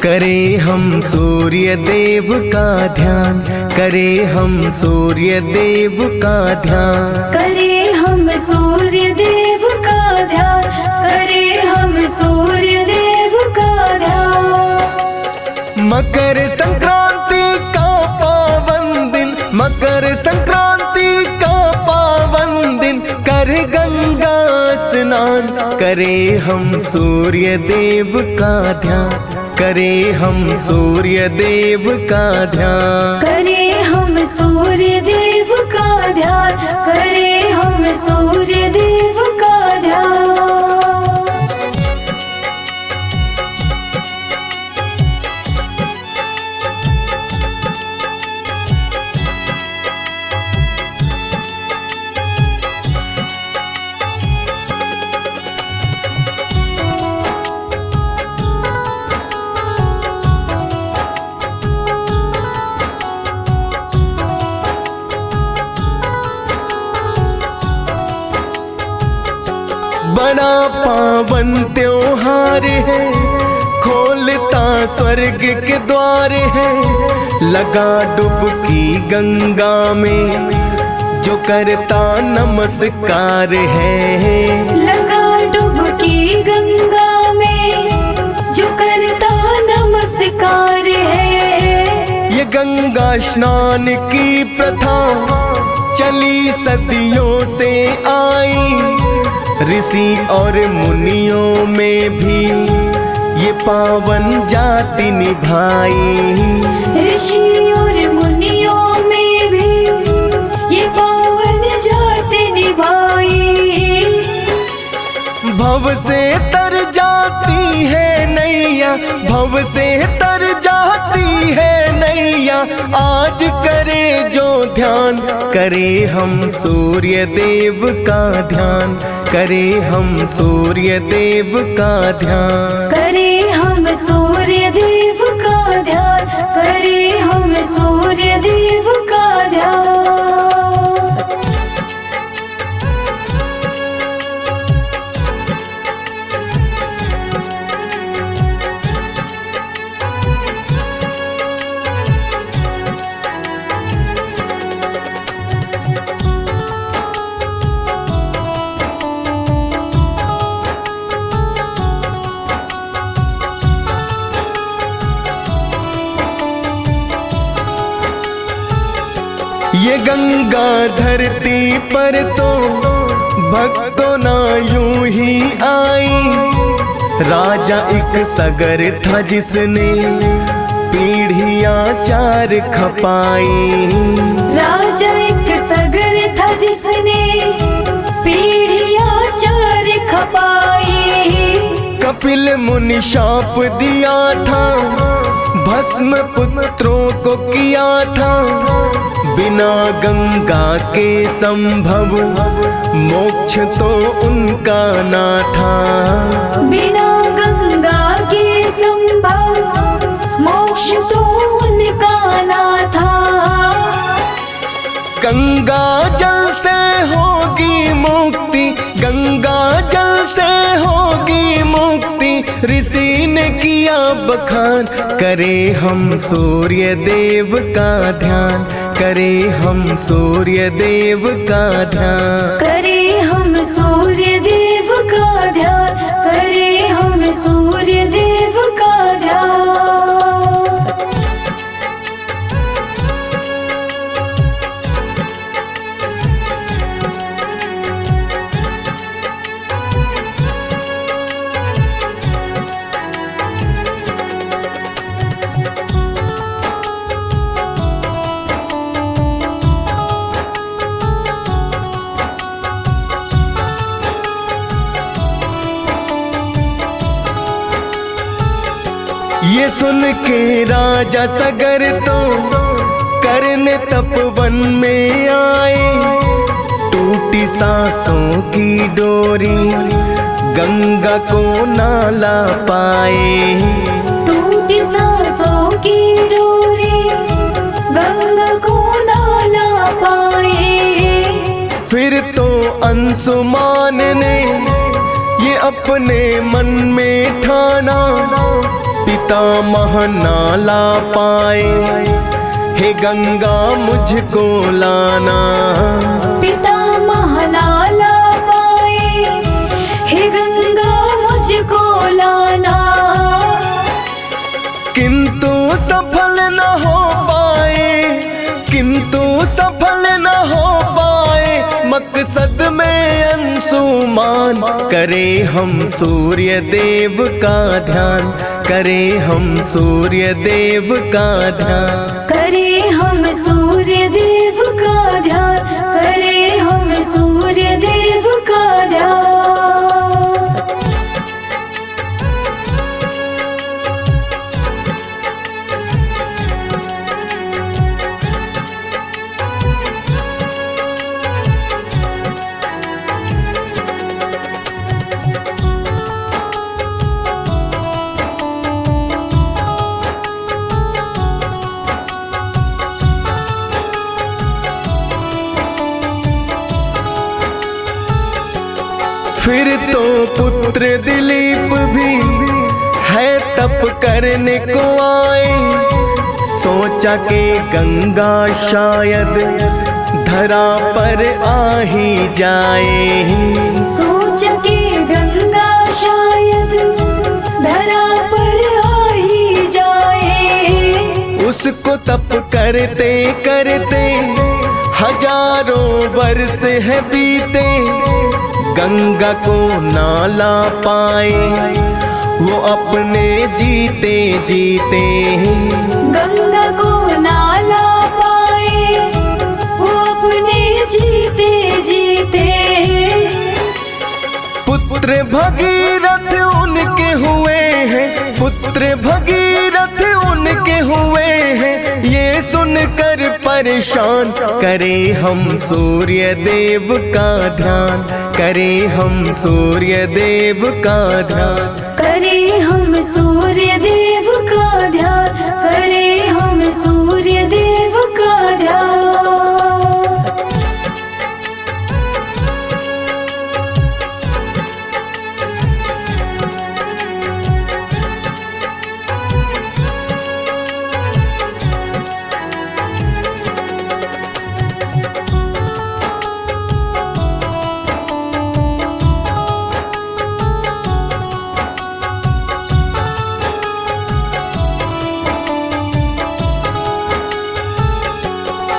करे हम सूर्य देव का ध्यान, करे हम सूर्य देव का ध्यान, करे हम सूर्य देव का ध्यान, करे हम सूर्य देव का ध्यान। मकर संक्रांति का पावन दिन, मकर संक्रांति का पावन दिन, कर गंगा स्नान, करे हम सूर्य देव का ध्यान, करे हम सूर्य देव का ध्यान, करे हम सूर्य देव का ध्यान, करे हम सूर्य देव का ध्यान। बड़ा पावन त्योहार है, खोलता स्वर्ग के द्वार है, लगा डुबकी गंगा में जो करता नमस्कार है, लगा डुबकी गंगा में जो करता नमस्कार है। ये गंगा स्नान की प्रथा चली सदियों से आई, ऋषि और मुनियों में भी ये पावन जाति निभाई, ऋषि और मुनियों में भी ये पावन जाति निभाई। भव से तर जाती है नैया, भव से तर जाती है नैया, आज करे जो ध्यान, करे हम सूर्य देव का ध्यान, करे हम सूर्य देव का ध्यान, करे हम सूर्य देव का ध्यान, करे हम सूर्य देव का ध्यान। ये गंगा धरती पर तो भक्तों ना यूं ही आई, राजा एक सगर था जिसने पीढ़ियां चार खपाई, राजा एक सगर था जिसने पीढ़ियां चार खपाई। कपिल मुनि शाप दिया था, भस्म पुत्रों को किया था, बिना गंगा के संभव मोक्ष तो उनका ना था, बिना गंगा के संभव मोक्ष तो उनका ना था। गंगा जल से होगी मुक्ति, गंगा जल से होगी मुक्ति, ऋषि ने किया बखान, करे हम सूर्य देव का ध्यान, करे हम सूर्य देव का ध्यान, करे हम सूर्य देव का ध्यान, करे हम सूर्य देव का ध्यान। ये सुन के राजा सगर तो करने तपवन में आए, टूटी सांसों की डोरी गंगा को ना ला पाए, टूटी सांसों की डोरी गंगा को ना ला पाए। फिर तो अंशुमान ने ये अपने मन में ठाना, पिता पितामह नाला पाए, हे गंगा मुझको लाना। पितामह नाला पाए, हे गंगा मुझको लाना। किंतु सफल न हो पाए, किंतु सफल न हो पाए, मकसद में अंशुमान। करे हम सूर्य देव का ध्यान, करे हम सूर्य देव का ध्यान। करे हम सूर्य देव का ध्यान, करे हम सूर्य देव का ध्यान। फिर तो पुत्र दिलीप भी है तप करने को आए, सोचा कि गंगा शायद धरा पर आ ही जाए। सोच के गंगा शायद धरा पर आ ही जाए। उसको तप करते करते हजारों वर्ष है बीते, गंगा को नाला पाए वो अपने जीते जीते। गंगा को नाला पाए वो अपने जीते जीते। पुत्र भगीरथ उनके हुए हैं, पुत्र भगीरथ उनके हुए हैं, ये सुनकर परेशान। करे हम सूर्य देव का ध्यान, करे हम सूर्य देव का ध्यान। करे हम सूर्य देव का ध्यान, करे हम सूर्य देव का ध्यान।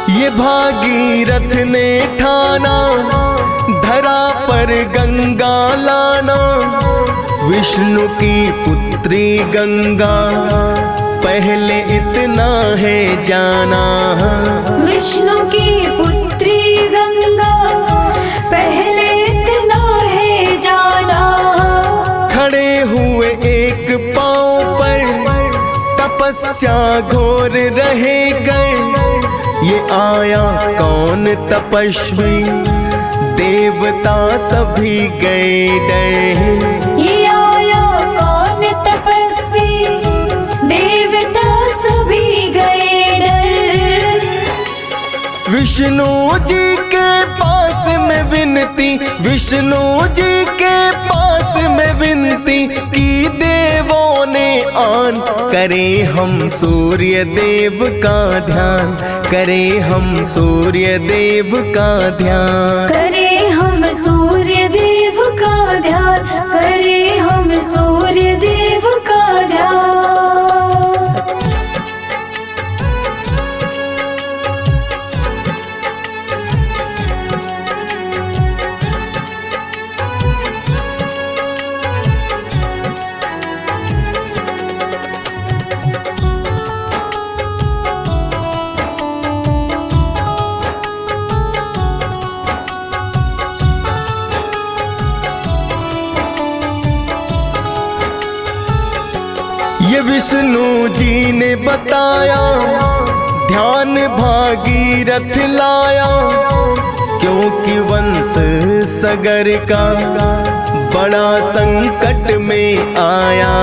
ये भागीरथ ने ठाना धरा पर गंगा लाना। विष्णु की पुत्री गंगा पहले इतना है जाना। विष्णु की पुत्री गंगा पहले इतना है जाना। खड़े हुए एक पांव पर तपस्या घोर रहे गए, ये आया कौन तपस्वी देवता सभी गए डर। ये आया कौन तपस्वी देवता सभी गए डर। विष्णु जी के पास में विनती, विष्णु जी के पास में विनती की देवों ने आन। करे हम सूर्य देव का ध्यान, करे हम सूर्य देव का ध्यान। करे हम सूर्य देव का ध्यान, करे हम सूर्य देव का ध्यान। ये विष्णु जी ने बताया ध्यान भागीरथ लाया, क्योंकि वंश सगर का बड़ा संकट में आया।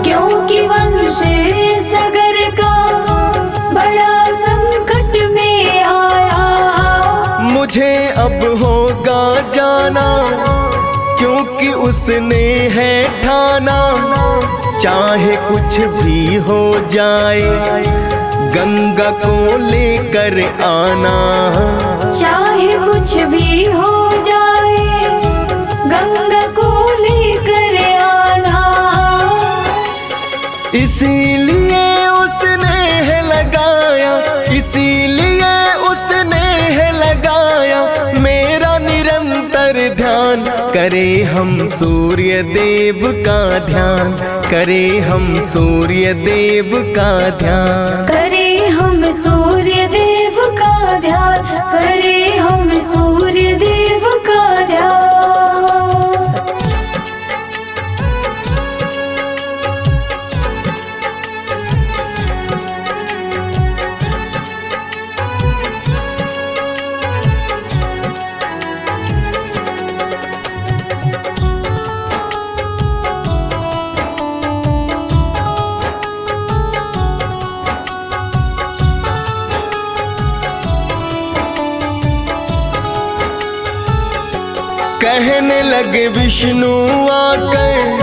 क्योंकि वंश सगर का बड़ा संकट में आया। मुझे अब होगा जाना, क्योंकि उसने है ठाना चाहे कुछ भी हो जाए गंगा को लेकर आना। चाहे कुछ भी हो जाए गंगा को लेकर आना। इसीलिए उसने है लगाया, इसीलिए उसने है लगाया मेरा निरंतर ध्यान। करे हम सूर्य देव का ध्यान, करे हम सूर्य देव का ध्यान। करे हम सूर्य देव का ध्यान, करे हम सूर्य देव का ध्यान। कहने लगे विष्णु आकर,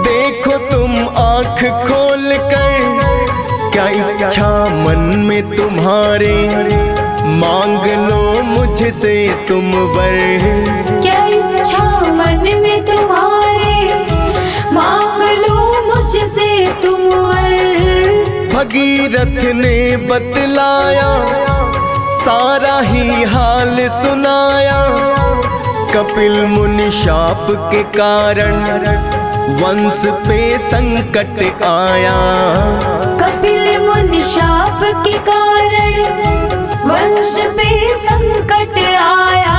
देखो तुम आँख खोल कर, क्या इच्छा मन में तुम्हारे, मांग लो मुझसे तुम वर। क्या इच्छा मन में तुम्हारे, मांग लो मुझसे तुम वर। भगीरथ ने बतलाया, सारा ही हाल सुनाया। कपिल मुनि शाप के कारण वंश पे संकट आया। कपिल मुनि शाप के कारण वंश पे संकट आया।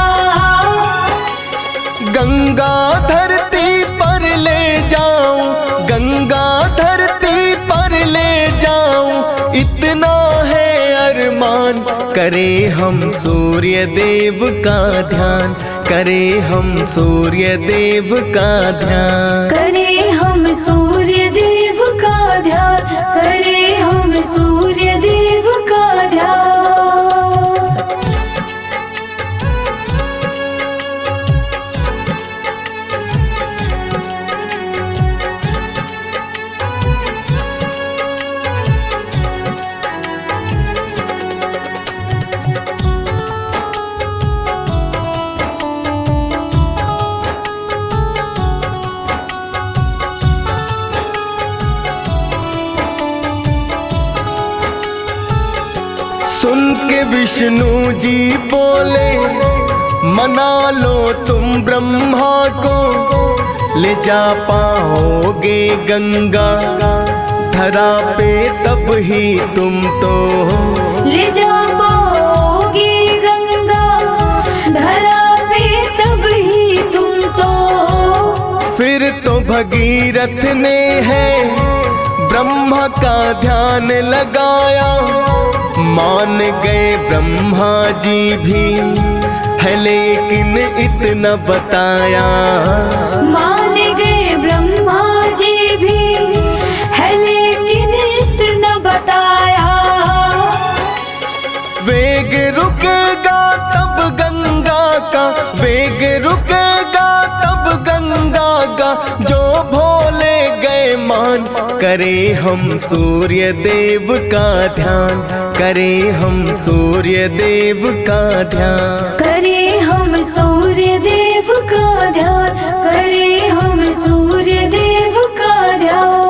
गंगा धरती पर ले जाऊं, गंगा धरती पर ले जाऊं, इतना है अरमान। करे हम सूर्य देव का ध्यान, करे हम सूर्य देव का ध्यान। करे हम सूर्य देव का ध्यान, करे हम सूर्य देव का ध्यान। सुन के विष्णु जी बोले, मना लो तुम ब्रह्मा को, ले जा पाओगे गंगा धरा पे तब ही तुम तो। ले जा पाओगे गंगा धरा पे तब ही तुम तो। फिर तो भगीरथ ने है ब्रह्मा का ध्यान लगाया। मान गए ब्रह्मा जी भी, है लेकिन इतना बताया। मान गए ब्रह्मा जी भी, है लेकिन इतना बताया। वेग रुकेगा तब गंगा का, वेग रुकेगा तब गंगा का, जो भोले गए मान। करे हम सूर्य देव का ध्यान, करे हम सूर्य देव का ध्यान। करे हम सूर्य देव का ध्यान, करे हम सूर्य देव का ध्यान।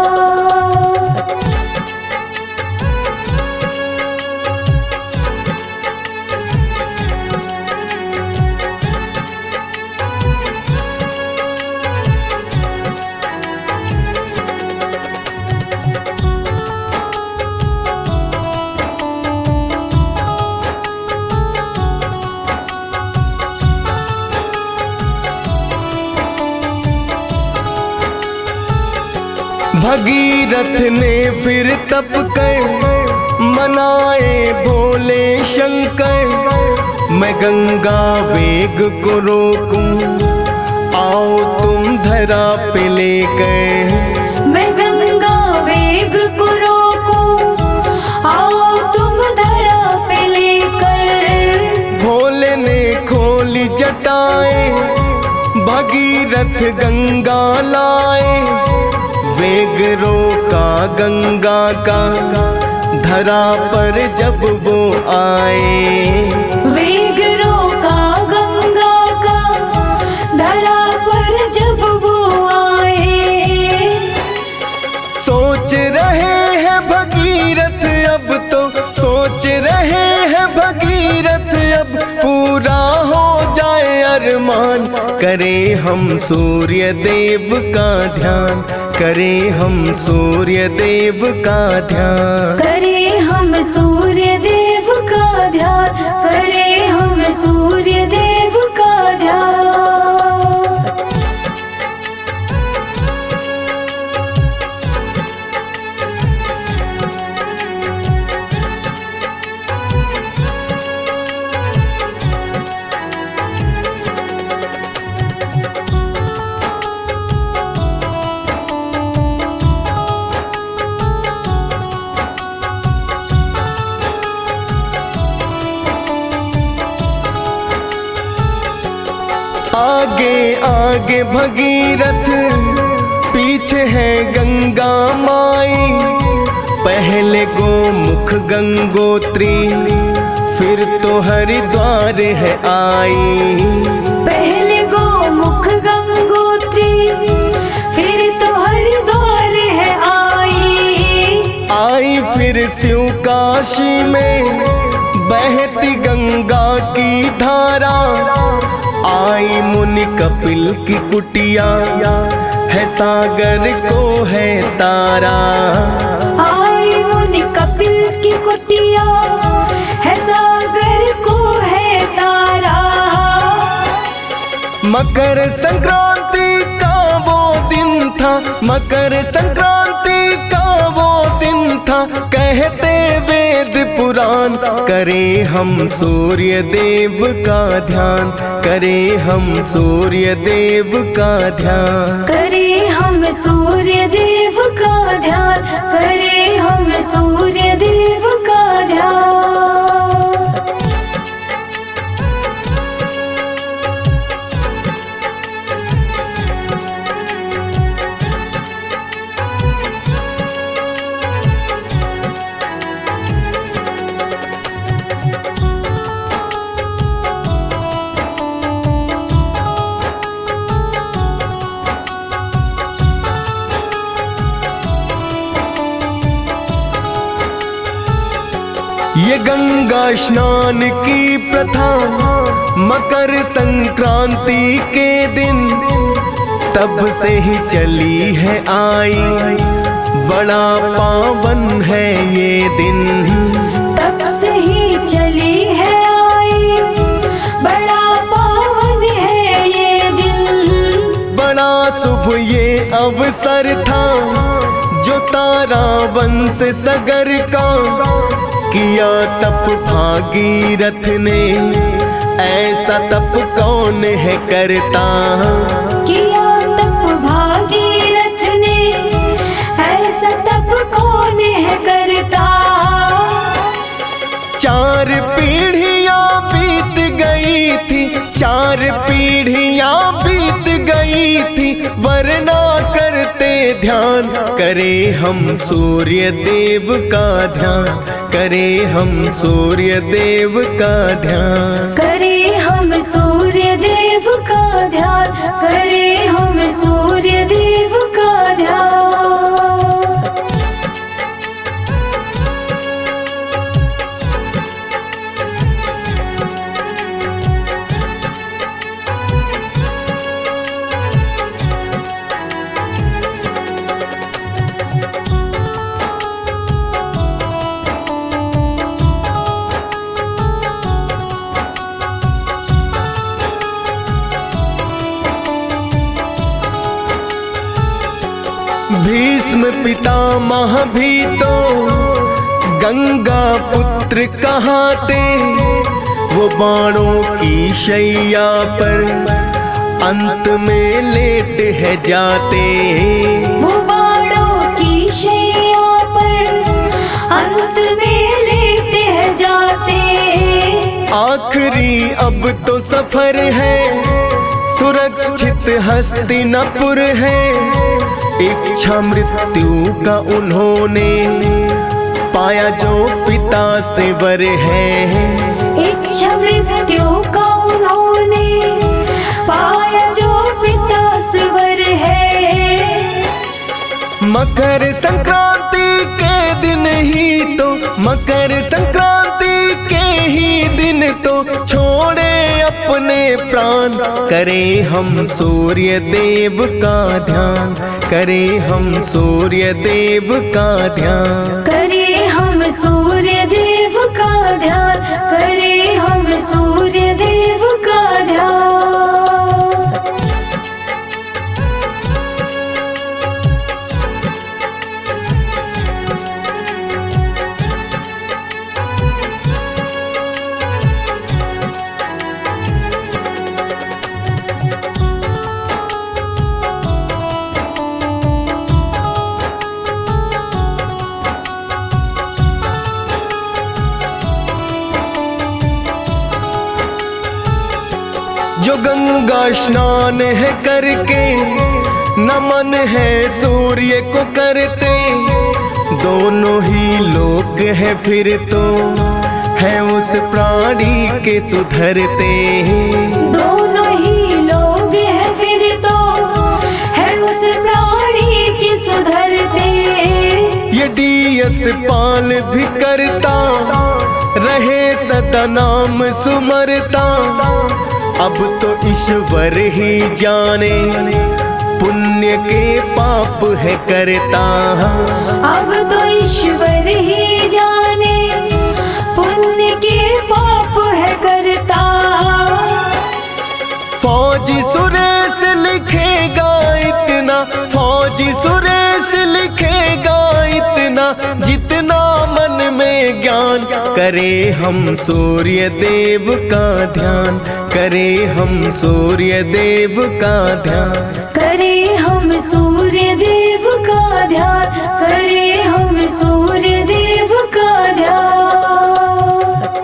भगीरथ ने फिर तप कर मनाए भोले शंकर। मैं गंगा वेग को रोकूं, आओ तुम धरा पे लेकर। मैं गंगा वेग को रोकूं, आओ तुम धरा पे लेकर। भोले ने खोली जटाएं, भगीरथ गंगा लाए। वेग रोका गंगा का धरा पर जब वो आए। वेग रोका गंगा का धरा पर जब वो आए। सोच रहे हैं भगीरथ अब तो, सोच रहे हैं भगीरथ अब पूरा हो जाए अरमान। करें हम सूर्य देव का ध्यान, करें हम सूर्य देव का ध्यान। करें हम सूर्य देव का ध्यान, करें हम सूर्य देव का ध्यान। आगे आगे भगीरथ पीछे है गंगा माई। पहले गोमुख गंगोत्री फिर तो हरिद्वार है आई। पहले गोमुख गंगोत्री फिर तो हरिद्वार है आई। आई फिर शिव काशी में बहती गंगा की धारा। आई मुनि कपिल की कुटिया है सागर को है तारा। आई मुनि कपिल की कुटिया है सागर को है तारा। मकर संक्रांति का वो दिन था, मकर संक्रांति का वो दिन था, कहते वेद पुराण। करें हम सूर्य देव का ध्यान, करें हम सूर्य देव का ध्यान। करें हम सूर्य देव का ध्यान, करें हम सूर्य देव का ध्यान। ये गंगा स्नान की प्रथा मकर संक्रांति के दिन तब से ही चली है आई। बड़ा पावन है ये दिन, तब से ही चली है आई। बड़ा पावन है ये दिन। बड़ा शुभ ये अवसर था जो तारा वंश सगर का किया तप भागीरथ ने। ऐसा तप कौन है करता, किया तप भागीरथ ने। ऐसा तप कौन है करता। 4 पीढ़ियां बीत गई थी, 4 पीढ़ियां बीत गई थी, वरना करते ध्यान। करें हम सूर्य देव का ध्यान, करें हम सूर्य देव का ध्यान। करें हम सूर्य देव का ध्यान, करें हम सूर्य देव का ध्यान। भीष्म पितामह भी तो गंगा पुत्र कहाते। वो बाणों की शैया पर अंत में लेट है जाते। वो बाणों की शैया पर अंत में लेट है जाते। आखिरी अब तो सफर है सुरक्षित हस्तिनापुर है, इच्छा मृत्यु का उन्होंने पाया जो पिता से वर है। इच्छा मृत्यु का उन्होंने पाया जो पिता से वर है। मकर संक्रांति के दिन ही तो, मकर संक्रांति के ही दिन तो छोड़े अपने प्राण, करें हम सूर्य देव का ध्यान, करें हम सूर्य देव का ध्यान। करें हम सूर्य देव का ध्यान, करें हम सूर्य देव का ध्यान। जो गंगा स्नान है करके नमन है सूर्य को करते, दोनों ही लोग हैं फिर तो है उस प्राणी के सुधरते। दोनों ही लोग हैं फिर तो है उस प्राणी के सुधरते। ये डीएस पाल भी करता रहे सदा नाम सुमरता, अब तो ईश्वर ही जाने पुण्य के पाप है करता। अब तो ईश्वर ही जाने पुण्य के पाप है करता। फौजी सुरेश लिखेगा इतना, फौजी सुरेश लिखेगा इतना, जितना मन में ज्ञान, करें हम सूर्य देव का ध्यान, करें हम सूर्य देव का ध्यान। करें हम सूर्य देव का ध्यान।